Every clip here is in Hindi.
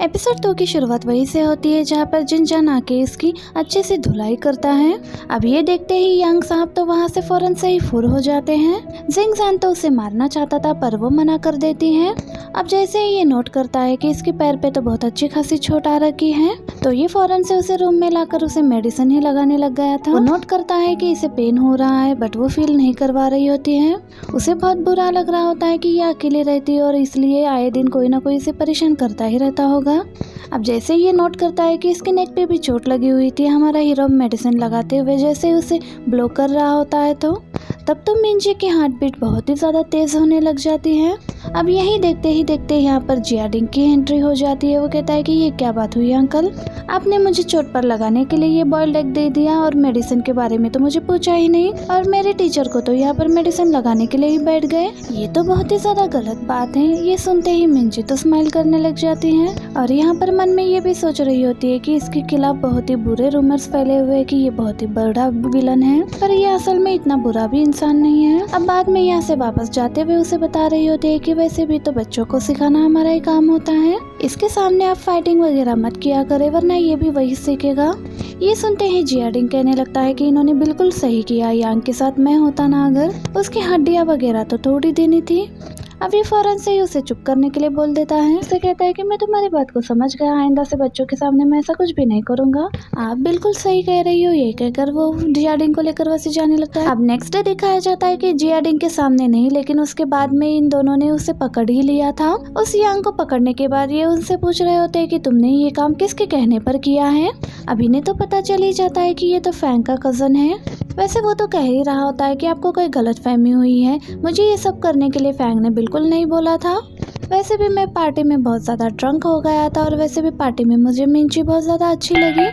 एपिसोड 2 की शुरुआत वहीं से होती है जहाँ पर जिनजान आके इसकी अच्छे से धुलाई करता है। अब ये देखते ही यांग साहब तो वहाँ से फौरन से ही फुर हो जाते हैं। जिंगजान तो उसे मारना चाहता था पर वो मना कर देती है। अब जैसे ही ये नोट करता है कि इसके पैर पे तो बहुत अच्छी खासी चोट आ रखी है तो ये फौरन से उसे रूम में लाकर उसे मेडिसिन ही लगाने लग गया था। वो नोट करता है कि इसे पेन हो रहा है बट वो फील नहीं करवा रही होती है। उसे बहुत बुरा लग रहा होता है कि ये अकेले रहती है और इसलिए आए दिन कोई ना कोई इसे परेशान करता ही रहता होगा। अब जैसे ये नोट करता है कि इसके नेक पे भी चोट लगी हुई थी हमारा हीरो मेडिसिन लगाते हुए जैसे उसे ब्लो कर रहा होता है तो तब तो मिंजी की हार्ट बीट बहुत ही ज़्यादा तेज़ होने लग जाती है। अब यही देखते ही देखते यहाँ पर जियाडिंग की एंट्री हो जाती है। वो कहता है कि ये क्या बात हुई अंकल, आपने मुझे चोट पर लगाने के लिए ये बॉइल्ड एग दे दिया और मेडिसिन के बारे में तो मुझे पूछा ही नहीं और मेरे टीचर को तो यहाँ पर मेडिसिन लगाने के लिए ही बैठ गए। ये तो बहुत ही ज़्यादा गलत बात है। ये सुनते ही मिंजी तो स्माइल करने लग जाती है और यहाँ पर मन में ये भी सोच रही होती है कि इसके खिलाफ बहुत ही बुरे रूमर्स फैले हुए हैं कि ये बहुत ही बड़ा विलन है पर ये असल में इतना बुरा भी इंसान नहीं है। अब बाद में यहाँ से वापस जाते हुए उसे बता रही होती है कि वैसे भी तो बच्चों को सिखाना हमारा ही काम होता है, इसके सामने आप फाइटिंग वगैरह मत किया करे वरना ये भी वही सीखेगा। ये सुनते ही जियाडिंग कहने लगता है कि इन्होंने बिल्कुल सही किया, यांग के साथ मैं होता ना अगर उसकी हड्डियां वगैरह तो तोड़ ही देनी थी। अब ये फौरन से ही उसे चुप करने के लिए बोल देता है। उसे कहता है कि मैं तुम्हारी बात को समझ गया, आइंदा से बच्चों के सामने मैं ऐसा कुछ भी नहीं करूंगा। आप बिल्कुल सही कह रही हो। ये कहकर वो जियाडिंग को लेकर वैसे जाने लगता है। अब नेक्स्ट डे दिखाया जाता है कि जियाडिंग के सामने नहीं लेकिन उसके बाद में इन दोनों ने उसे पकड़ ही लिया था। उस यांग को पकड़ने के बाद ये उनसे पूछ रहे होते हैं कि तुमने ये काम किसके कहने पर किया है। अब इन्हें तो पता चल ही जाता है कि ये तो फैंग का कजन है। वैसे वो तो कह ही रहा होता है कि आपको कोई गलतफहमी हुई है, मुझे ये सब करने के लिए फैंग ने बिल्कुल नहीं बोला था। वैसे भी मैं पार्टी में बहुत ज़्यादा ड्रंक हो गया था और वैसे भी पार्टी में मुझे मिंची बहुत ज़्यादा अच्छी लगी,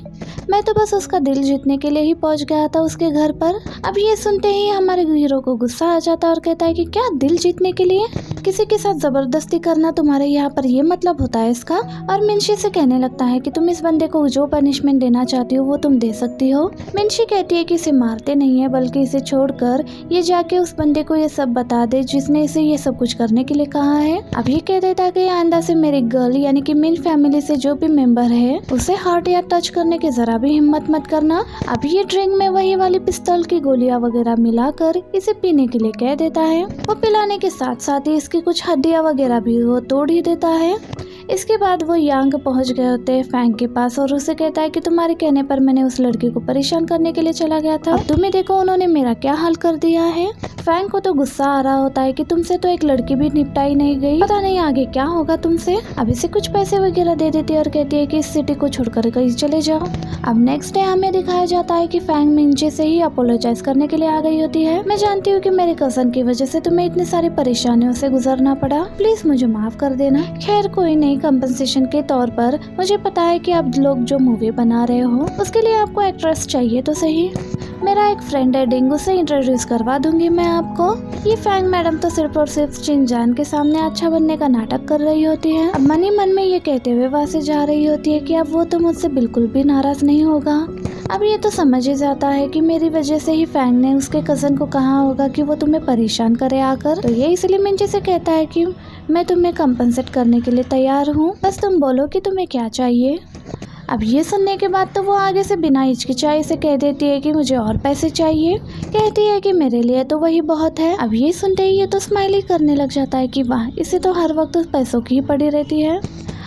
मैं तो बस उसका दिल जीतने के लिए ही पहुंच गया था उसके घर पर। अब ये सुनते ही हमारे हीरो को गुस्सा आ जाता है और कहता है कि क्या दिल जीतने के लिए, किसी के साथ जबरदस्ती करना तुम्हारे यहाँ पर ये मतलब होता है इसका। और मिंशी से कहने लगता है कि तुम इस बंदे को जो पनिशमेंट देना चाहती हो वो तुम दे सकती हो। मिंशी कहती है कि इसे मारते नहीं है बल्कि इसे छोड़कर ये जाके उस बंदे को ये सब बता दे जिसने इसे ये सब कुछ करने के लिए कहा है। अब ये कह देता है कि आइंदा से मेरी गर्ल यानी कि मिन फैमिली से जो भी मेंबर है उसे हार्ट या टच करने की जरा भी हिम्मत मत करना। अब ये ड्रिंक में वही वाली पिस्तौल की गोलियां वगैरह मिलाकर इसे पीने के लिए कह देता है। वो पिलाने के साथ साथ ही इसकी कुछ हड्डियां वगैरह भी वो तोड़ ही देता है। इसके बाद वो यांग पहुंच गए होते हैं फैंग के पास और उसे कहता है कि तुम्हारे कहने पर मैंने उस लड़की को परेशान करने के लिए चला गया था, अब तुम्हें देखो उन्होंने मेरा क्या हाल कर दिया है। फैंग को तो गुस्सा आ रहा होता है कि तुमसे तो एक लड़की भी निपटाई नहीं गई, पता नहीं आगे क्या होगा तुमसे। अब इसे कुछ पैसे वगैरह दे देती है और कहती है कि इस सिटी को छोड़कर कहीं चले जाओ। अब नेक्स्ट डे हमें दिखाया जाता है कि फैंग मिंजी से ही अपोलोजाइज करने के लिए आ गई होती है। मैं जानती हूँ कि मेरे कजन की वजह से तुम्हें इतनी सारी परेशानियों से गुजरना पड़ा, प्लीज मुझे माफ कर देना। खैर कोई नहीं, कंपनसेशन के तौर पर मुझे पता है कि आप लोग जो मूवी बना रहे हो उसके लिए आपको एक्ट्रेस चाहिए तो सही, मेरा एक फ्रेंड है डिंगू से इंट्रोड्यूस करवा दूंगी मैं आपको। ये फैंग मैडम तो सिर्फ और सिर्फ जिनजान के सामने अच्छा बनने का नाटक कर रही होती है। अब मन ही मन में ये कहते हुए वहाँ से जा रही होती है कि अब वो तो मुझसे बिल्कुल भी नाराज नहीं होगा। अब ये तो समझ ही जाता है कि मेरी वजह से ही फैंग ने उसके कजन को कहा होगा कि वो तुम्हें परेशान करे आकर, तो ये इसलिए मिंजी से कहता है कि मैं तुम्हें कंपनसेट करने के लिए तैयार हूँ, बस तुम बोलो कि तुम्हें क्या चाहिए। अब ये सुनने के बाद तो वो आगे से बिना हिचकिचाई से कह देती है कि मुझे और पैसे चाहिए, कहती है कि मेरे लिए तो वही बहुत है। अब ये सुनते ही ये तो स्माइल ही करने लग जाता है कि वाह, इसे तो हर वक्त पैसों की ही पड़ी रहती है।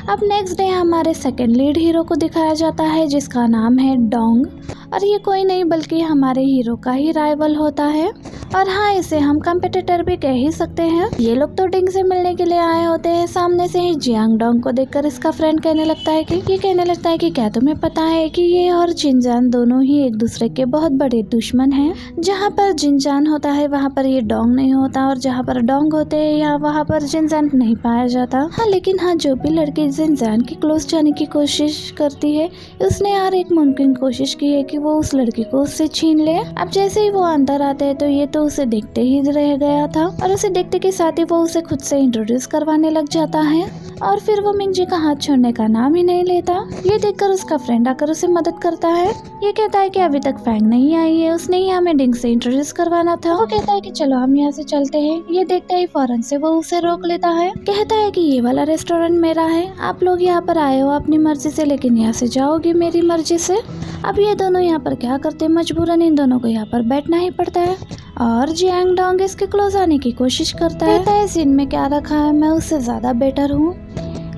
अब नेक्स्ट डे हमारे सेकंड लीड हीरो को दिखाया जाता है जिसका नाम है डोंग और ये कोई नहीं बल्कि हमारे हीरो का ही राइवल होता है और हाँ, इसे हम कंपेटिटर भी कह ही सकते हैं। ये लोग तो डिंग से मिलने के लिए आए होते हैं। सामने से ही जियांग डोंग को देखकर इसका फ्रेंड कहने लगता है कि क्या तुम्हें पता है कि ये और जिनजान दोनों ही एक दूसरे के बहुत बड़े दुश्मन हैं। जहाँ पर जिनजान होता है वहाँ पर ये डोंग नहीं होता और जहाँ पर डोंग होते हैं यहाँ वहाँ पर जिनजान नहीं पाया जाता। हाँ लेकिन हाँ, जो भी लड़की जिनजान के क्लोज जाने की कोशिश करती है उसने हर एक मुमकिन कोशिश की है कि वो उस लड़की को उससे छीन ले। अब जैसे ही वो अंदर आते हैं तो ये तो उसे देखते ही रह गया था और उसे देखते के साथ ही वो उसे खुद से इंट्रोड्यूस करवाने लग जाता है और फिर वो मिंगजी का हाथ छोड़ने का नाम ही नहीं लेता। ये देखकर उसका फ्रेंड आकर उसे मदद करता है। ये कहता है कि अभी तक फैंग नहीं आई है, उसने ही हमें डिंग से इंट्रोड्यूस करवाना था। वो कहता है कि चलो हम यहाँ से चलते हैं। ये देखते ही फौरन से वो उसे रोक लेता है, कहता है कि ये वाला रेस्टोरेंट मेरा है, आप लोग यहाँ पर आए हो अपनी मर्जी से, लेकिन यहाँ से जाओगे मेरी मर्जी से। अब ये दोनों यहाँ पर क्या करते हैं, मजबूरन इन दोनों को यहाँ पर बैठना ही पड़ता है और जियांग डोंग इसके क्लोज आने की कोशिश करता है। कहता है सीन में क्या रखा है, मैं उससे ज्यादा बेटर हूँ।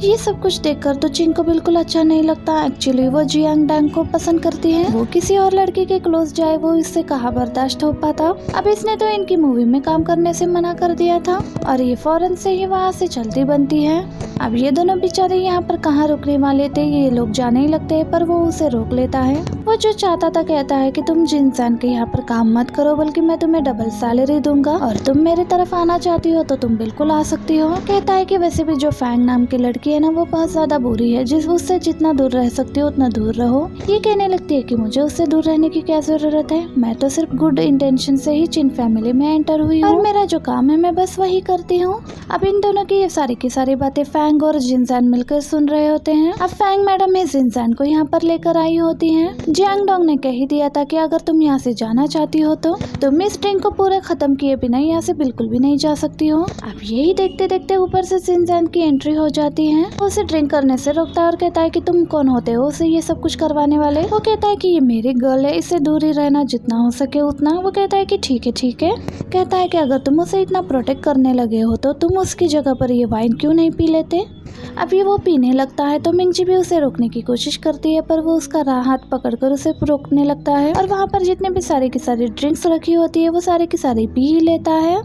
ये सब कुछ देखकर तो चिंग को बिल्कुल अच्छा नहीं लगता। एक्चुअली वो जियांग डोंग को पसंद करती है, वो किसी और लड़के के क्लोज जाए वो इससे कहाँ बर्दाश्त हो पाता। अब इसने तो इनकी मूवी में काम करने से मना कर दिया था और ये फौरन से ही वहाँ से चलती बनती है। अब ये दोनों बेचारे यहाँ पर कहाँ रुकने वाले थे, ये लोग जाने ही लगते हैं, पर वो उसे रोक लेता है। वो जो चाहता था कहता है कि तुम जिनसान के यहाँ पर काम मत करो, बल्कि मैं तुम्हें डबल सैलरी दूंगा और तुम मेरी तरफ आना चाहती हो तो तुम बिल्कुल आ सकती हो। कहता है कि वैसे भी जो फैंग नाम की लड़की है ना, वो बहुत ज्यादा बुरी है, जिस उससे जितना दूर रह सकती हो उतना दूर रहो। ये कहने लगती है कि मुझे उससे दूर रहने की क्या जरूरत है, मैं तो सिर्फ गुड इंटेंशन से ही चिन फैमिली में एंटर हुई हूँ और मेरा जो काम है मैं बस वही करती हूँ। अब इन दोनों की ये सारी की सारी बातें फैंग और जिनसान मिलकर सुन रहे होते हैं। अब फैंग मैडम इस जिनसान को यहाँ पर लेकर आई होती हैं। जियांग डोंग ने कह ही दिया था कि अगर तुम यहाँ से जाना चाहती हो तो तुम इस ड्रिंक को पूरे खत्म किए बिना यहाँ से बिल्कुल भी नहीं जा सकती हो। अब यही देखते देखते ऊपर से जिनसान की एंट्री हो जाती है। वो उसे ड्रिंक करने से रोकता है और कहता है कि तुम कौन होते हो उसे ये सब कुछ करवाने वाले। वो कहता है कि ये मेरी गर्ल है, इससे दूर ही रहना जितना हो सके उतना। वो कहता है कि ठीक है ठीक है। कहता है कि अगर तुम उसे इतना प्रोटेक्ट करने लगे हो तो तुम उसकी जगह पर ये वाइन क्यों नहीं पी लेते। अभी वो पीने लगता है तो मिंगजी भी उसे रोकने की कोशिश करती है, पर वो उसका हाथ पकड़कर उसे रोकने लगता है और वहाँ पर जितने भी सारे की सारी ड्रिंक्स रखी होती है वो सारे की सारी पी ही लेता है।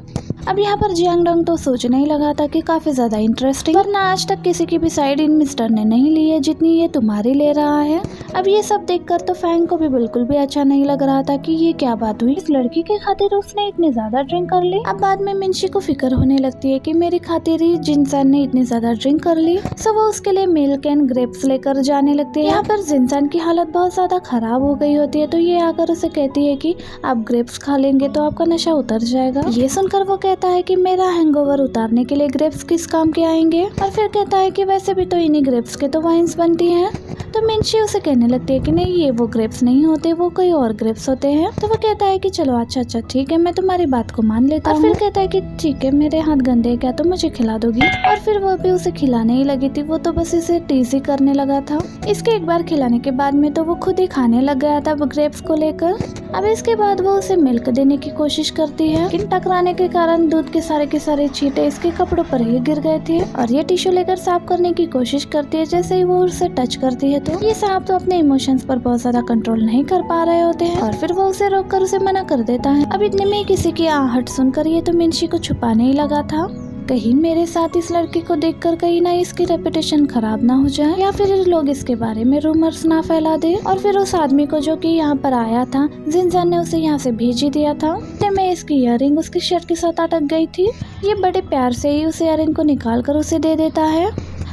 अब यहाँ पर जियांग डोंग तो सोचने ही लगा था कि काफी ज्यादा इंटरेस्टिंग, वरना आज तक किसी की भी साइड इन मिस्टर ने नहीं ली है जितनी ये तुम्हारी ले रहा है। अब ये सब देखकर तो फैंग को भी बिल्कुल भी अच्छा नहीं लग रहा था कि ये क्या बात हुई, इस लड़की के खातिर उसने इतनी ज्यादा ड्रिंक कर ली। अब बाद में मिंशी को फिक्र होने लगती है कि मेरी खातिर ही जिनसान ने इतनी ज्यादा ड्रिंक कर ली, सो वो उसके लिए मिल्क एंड ग्रेप्स लेकर जाने लगती है। यहाँ पर जिनसान की हालत बहुत ज्यादा खराब हो गई होती है, तो ये आकर उसे कहती है कि आप ग्रेप्स खा लेंगे तो आपका नशा उतर जाएगा। ये सुनकर वो कहता है कि मेरा हैंगओवर उतारने के लिए ग्रेप्स किस काम के आएंगे, और फिर कहता है कि वैसे भी तो इन्हीं ग्रेप्स के तो वाइन्स बनती हैं। तो मिंशी उसे कहने लगती है कि नहीं, ये वो ग्रेप्स नहीं होते, वो कोई और ग्रेप्स होते हैं। तो वो कहता है कि चलो अच्छा ठीक है, मैं तुम्हारी बात को मान लेता हूँ। और फिर कहता है कि ठीक है, मेरे हाथ गंदे हैं क्या, तो मुझे खिला दोगी। और फिर वो भी उसे खिलाने ही लगी थी, वो तो बस इसे टीज ही करने लगा था। इसके एक बार खिलाने के बाद में तो वो खुद ही खाने लग गया था ग्रेप्स को लेकर। अब इसके बाद वो उसे मिल्क देने की कोशिश करती है, लेकिन टकराने के कारण दूध के सारे छींटे इसके कपड़ों पर ही गिर गए थे और ये टिश्यू लेकर साफ करने की कोशिश करती है। जैसे ही वो उसे टच करती है तो ये सांप तो अपने इमोशंस पर बहुत ज्यादा कंट्रोल नहीं कर पा रहे होते हैं और फिर वो उसे रोककर उसे मना कर देता है। अब इतने में किसी की आहट सुनकर ये तो मिंशी को छुपाने ही लगा था, कहीं मेरे साथ इस लड़की को देखकर कहीं ना इसकी रेपुटेशन खराब ना हो जाए, या फिर लोग इसके बारे में रूमर्स ना फैला दे। और फिर उस आदमी को जो कि यहाँ पर आया था, जिनसान ने उसे यहाँ से भेज ही दिया था। में इसकी इयररिंग उसकी शर्ट के साथ अटक गई थी। ये बड़े प्यार से ही उस इयररिंग को निकाल कर उसे दे देता है।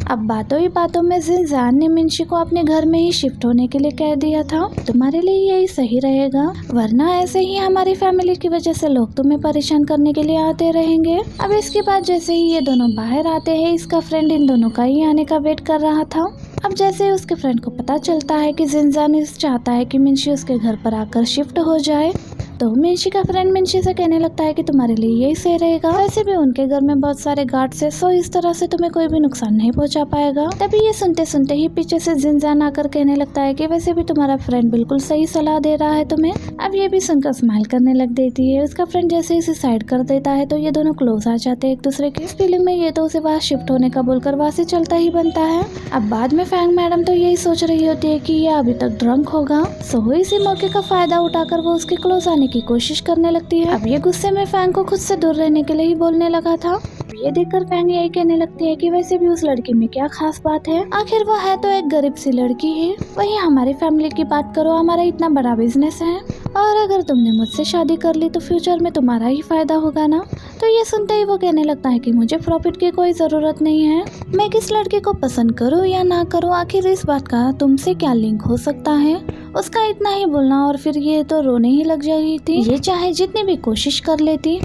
अब बातों ही बातों में जिनसान ने मिंशी को अपने घर में ही शिफ्ट होने के लिए कह दिया था, तुम्हारे लिए यही सही रहेगा, वरना ऐसे ही हमारी फैमिली की वजह से लोग तुम्हें परेशान करने के लिए आते रहेंगे। अब इसके बाद जैसे ही ये दोनों बाहर आते हैं, इसका फ्रेंड इन दोनों का ही आने का वेट कर रहा था। अब जैसे ही उसके फ्रेंड को पता चलता है कि जिनसान चाहता है कि मिंशी उसके घर पर आकर शिफ्ट हो जाए, तो मिंशी का फ्रेंड मिंशी से कहने लगता है कि तुम्हारे लिए यही सही रहेगा, वैसे भी उनके घर में बहुत सारे गार्ड्स है, सो इस तरह से तुम्हें कोई भी नुकसान नहीं पहुंचा पाएगा। तभी ये सुनते सुनते ही पीछे से जिनसान आकर कहने लगता है कि वैसे भी तुम्हारा फ्रेंड बिल्कुल सही सलाह दे रहा है तुम्हें। अब ये भी सुनकर स्माइल करने लग देती है। उसका फ्रेंड जैसे ही साइड कर देता है तो ये दोनों क्लोज आ जाते हैं एक दूसरे के। इस फीलिंग में ये तो उसे वहाँ शिफ्ट होने का बोलकर वहाँ से चलता ही बनता है। अब बाद में फैंग मैडम तो यही सोच रही होती है कि ये अभी तक ड्रंक होगा, सो इसी मौके का फायदा उठाकर वो उसके क्लोज आने की कोशिश करने लगती है। अब ये गुस्से में फैंग को खुद से दूर रहने के लिए ही बोलने लगा था। ये देखकर फैंग यही कहने लगती है कि वैसे भी उस लड़की में क्या खास बात है, आखिर वो है तो एक गरीब सी लड़की है। वही हमारी फैमिली की बात करो, हमारा इतना बड़ा बिजनेस है और अगर तुमने मुझसे शादी कर ली तो फ्यूचर में तुम्हारा ही फायदा होगा ना। तो ये सुनते ही वो कहने लगता है कि मुझे प्रॉफिट की कोई ज़रूरत नहीं है, मैं किस लड़के को पसंद करूँ या ना करूँ, आखिर इस बात का तुमसे क्या लिंक हो सकता है। उसका इतना ही बोलना और फिर ये तो रोने ही लग जाती थी। ये चाहे जितनी भी कोशिश कर लेती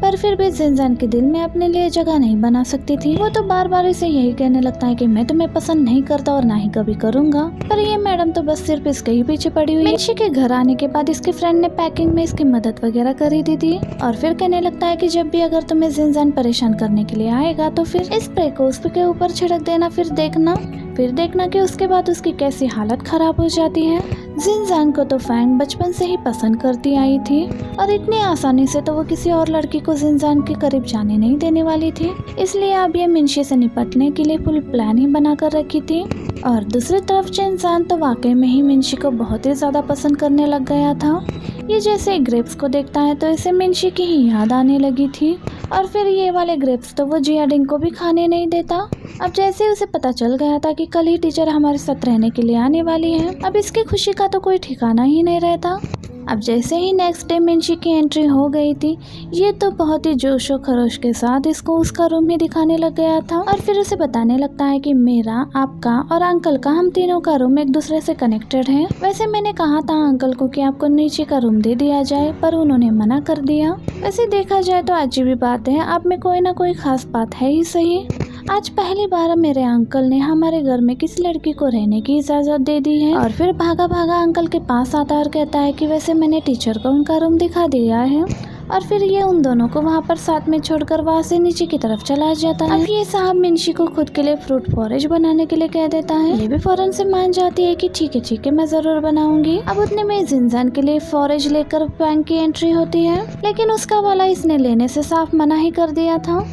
पर फिर भी जिनजान के दिल में अपने लिए जगह नहीं बना सकती थी। वो तो बार बार इसे यही कहने लगता है कि मैं तुम्हें पसंद नहीं करता और ना ही कभी करूँगा। पर ये मैडम तो बस सिर्फ इसके ही पीछे पड़ी हुई है। मिंशी के घर आने के बाद इसके फ्रेंड ने पैकिंग में इसकी मदद वगैरह करी दी थी और फिर कहने लगता है कि जब भी अगर तुम्हें जिनजान परेशान करने के लिए आएगा तो फिर इस स्प्रे को उसके ऊपर छिड़क देना, फिर देखना कि उसके बाद उसकी कैसी हालत खराब हो जाती है। जिनजान को तो फैंग बचपन से ही पसंद करती आई थी और इतनी आसानी से तो वो किसी और लड़की को जिनजान के करीब जाने नहीं देने वाली थी। इसलिए अब ये मिंशी से निपटने के लिए फुल प्लान ही बना कर रखी थी। और दूसरी तरफ जिनजान तो वाकई में ही मिंशी को बहुत ही ज्यादा पसंद करने लग गया था। ये जैसे ग्रेप्स को देखता है तो इसे मिंशी की ही याद आने लगी थी और फिर ये वाले ग्रेप्स तो वो जियाडिंग को भी खाने नहीं देता। अब जैसे उसे पता चल गया था कि कल ही टीचर हमारे साथ रहने के लिए आने वाली है, अब इसकी खुशी का तो कोई ठिकाना ही नहीं रहता। अब जैसे ही नेक्स्ट डे मिंशी की एंट्री हो गई थी, ये तो बहुत ही जोशो खरोश के साथ इसको उसका रूम ही दिखाने लग गया था और फिर उसे बताने लगता है कि मेरा, आपका और अंकल का, हम तीनों का रूम एक दूसरे से कनेक्टेड है। वैसे मैंने कहा था अंकल को कि आपको नीचे का रूम दे दिया जाए पर उन्होंने मना कर दिया। वैसे देखा जाए तो अजीब ही बात है, आप में कोई ना कोई खास बात है ही सही। आज पहली बार मेरे अंकल ने हमारे घर में किसी लड़की को रहने की इजाज़त दे दी है। और फिर भागा भागा अंकल के पास आता और कहता है कि वैसे मैंने टीचर को उनका रूम दिखा दिया है। और फिर ये उन दोनों को वहाँ पर साथ में छोड़कर वहाँ से नीचे की तरफ चला जाता है। अब ये साहब मिंशी को खुद के लिए फ्रूट फॉरेज बनाने के लिए कह देता है। ये भी फौरन से मान जाती है कि ठीक है मैं जरूर बनाऊंगी। अब उतने में जिनजान के लिए फॉरेज लेकर फैंग की एंट्री होती है, लेकिन उसका वाला इसने लेने से साफ मना ही कर दिया था।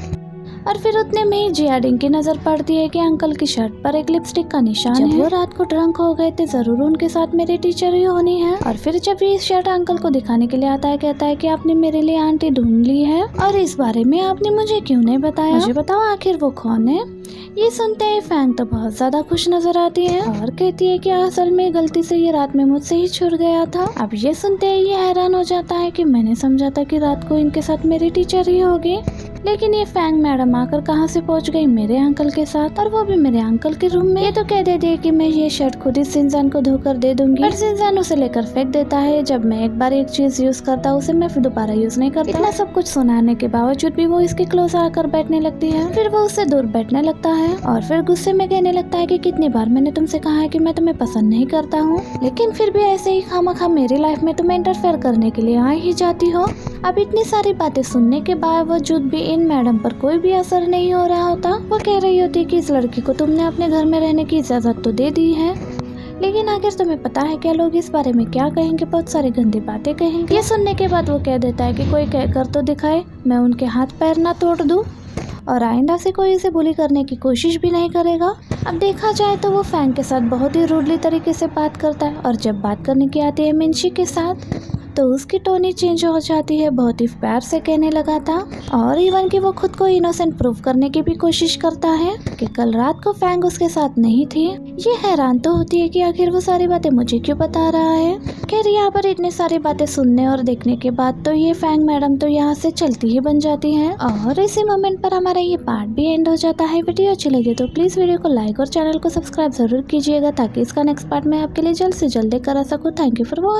और फिर उतने में ही जियाडिंग की नजर पड़ती है कि अंकल की शर्ट पर एक लिपस्टिक का निशान है। वो रात को ड्रंक हो गए थे, जरूर उनके साथ मेरी टीचर ही होनी है। और फिर जब ये शर्ट अंकल को दिखाने के लिए आता है, कहता है कि आपने मेरे लिए आंटी ढूंढ ली है और इस बारे में आपने मुझे क्यों नहीं बताया, मुझे बताओ आखिर वो कौन है। ये सुनते ही फैंग तो बहुत ज्यादा खुश नजर आती है और कहती है कि असल में गलती से ये रात में मुझसे ही छूट गया था। अब ये सुनते ही ये हैरान हो जाता है कि मैंने समझा था कि रात को इनके साथ मेरी टीचर ही होगी, लेकिन ये फैंग मैडम आकर कहाँ से पहुँच गई मेरे अंकल के साथ, और वो भी मेरे अंकल के रूम में। ये तो कह देती है कि मैं ये शर्ट खुद ही जिनजान को धोकर दे दूंगी, और जिनजान उसे लेकर फेंक देता है। जब मैं एक बार एक चीज यूज करता हूँ उसे मैं फिर दोबारा यूज नहीं करता। इतना सब कुछ सुनाने के बावजूद भी वो इसके क्लोज आकर बैठने लगती है। फिर वो उससे दूर बैठने लगता है और फिर गुस्से में कहने लगता है कि कितनी बार मैंने तुमसे कहा है कि मैं तुम्हें पसंद नहीं करता हूँ, लेकिन फिर भी ऐसे ही खामखा मेरी लाइफ में तुम्हें इंटरफेयर करने के लिए आ ही जाती हो। अब इतनी सारी बातें सुनने के बावजूद भी इन मैडम पर कोई भी असर नहीं हो रहा होता। वो कह रही होती कि इस लड़की को तुमने अपने घर में रहने की इजाजत तो दे दी है, लेकिन आखिर तुम्हें पता है क्या लोग इस बारे में क्या कहेंगे, बहुत सारी गंदी बातें कहेंगे। ये सुनने के बाद वो कह देता है कि कोई कहकर तो दिखाए, मैं उनके हाथ पैर ना तोड़ दूं और आइंदा से कोई इसे बुली करने की कोशिश भी नहीं करेगा। अब देखा जाए तो वो फैंग के साथ बहुत ही रूडली तरीके से बात करता है, और जब बात करने की आती है मिंशी के साथ तो उसकी टोनी चेंज हो जाती है। बहुत ही प्यार से कहने लगा था और इवन कि वो खुद को इनोसेंट प्रूव करने की भी कोशिश करता है कि कल रात को फैंग उसके साथ नहीं थी। ये हैरान तो होती है कि आखिर वो सारी बातें मुझे क्यों बता रहा है। खैर यहाँ पर इतनी सारी बातें सुनने और देखने के बाद तो ये फैंग मैडम तो यहाँ से चलती ही बन जाती है, और इसी मोमेंट पर हमारा ये पार्ट भी एंड हो जाता है। वीडियो अच्छी लगे तो प्लीज वीडियो को लाइक और चैनल को सब्सक्राइब जरूर कीजिएगा, ताकि इसका नेक्स्ट पार्ट मैं आपके लिए जल्द से जल्द लेकर आ सकूँ। Thank you for watching.